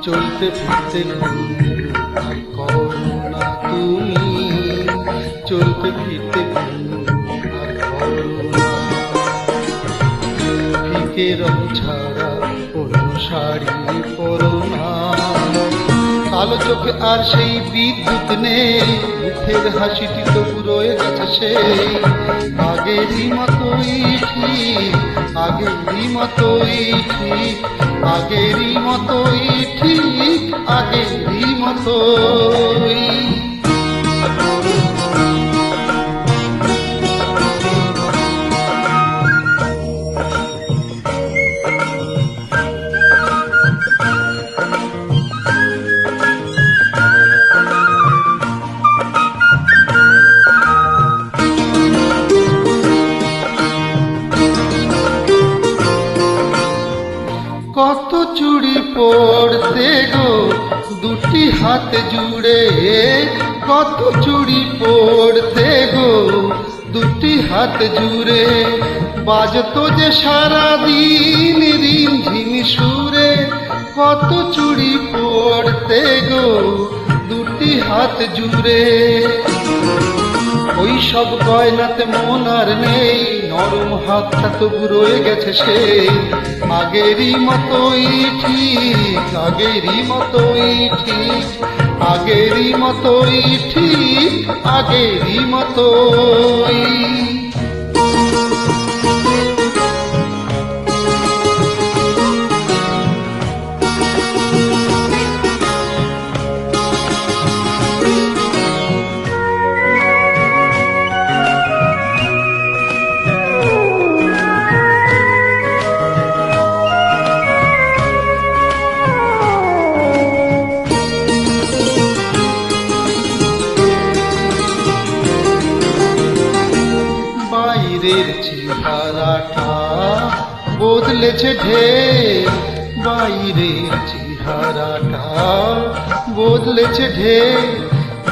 চলতে ফিরতে আর করো না তুমি, চলতে ফিরতে আর করো না। ফিকে রং ছাড়া অন্য শাড়ি পরো না। কালো চোখে আর সেই বিদ্যুৎ নেই, মুখের হাসিটি তবু রয়ে গেছে সেই আগেরই মতোই ঠিক, আগেরই মতোই ঠিক, আগেরই মতোই ঠিক, আগেরই মতোই। কত চুড়ি পড়তে গো দুটি হাত জুড়ে, কত চুড়ি পড়তে গো দুটি হাত জুড়ে, বাজতো যে সারা দিন রিমঝিম সুরে। কত চুড়ি পড়তে গো দুটি হাত জুড়ে, ওই সব গয়নাতে মন আর নেই, নরম হাতটা তবু রয়ে গেছে সেই আগেরই মতোই ঠিক, আগেরই মতোই ঠিক, আগেরই মতোই ঠিক, আগেরই মতোই। বাইরের চেহারাটা বদলেছে ঢের, বাইরের চেহারাটা বদলেছে ঢের,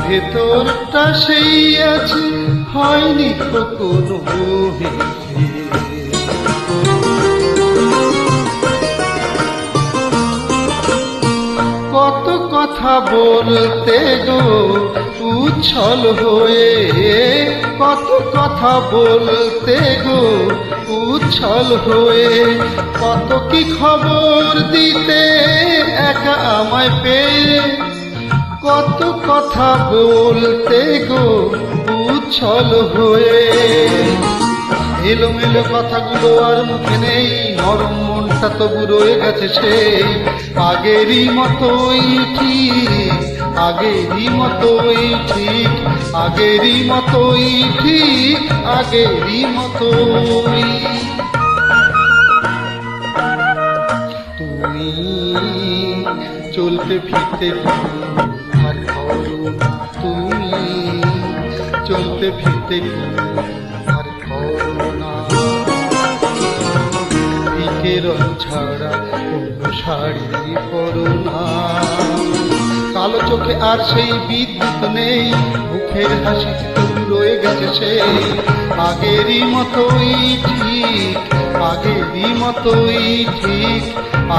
ভেতরটা সেই আছে, হয়নি তো কোনো হেরফের। কত কথা বলতে গো উচ্ছল হয়ে, কত কথা বলতে গো উচ্ছল হয়ে, কত কি খবর দিতে একা আমায় পেয়ে। কত কথা বলতে গো উচ্ছল হয়ে, এলোমেলো কথাগুলো আর মুখে নেই, নরম মনটা তবু রয়ে গেছে সেই আগেরই মতোই ঠিক, আগেরই মতোই ঠিক, আগেরই মতোই ঠিক, আগেরই মতোই। তুমি চলতে ফিরতে আর করো না তুমি, চলতে ফিরতে আর করো না। ফিকে রং ছাড়া অন্য শাড়ি পরো না। কালো চোখে আর সেই বিদ্যুৎ নেই, মুখের হাসি তবু রয়ে গেছে সেই আগেরই মতোই ঠিক, আগেরই মতোই ঠিক,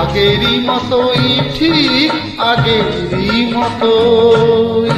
আগেরই মতোই ঠিক, আগেরই মতোই।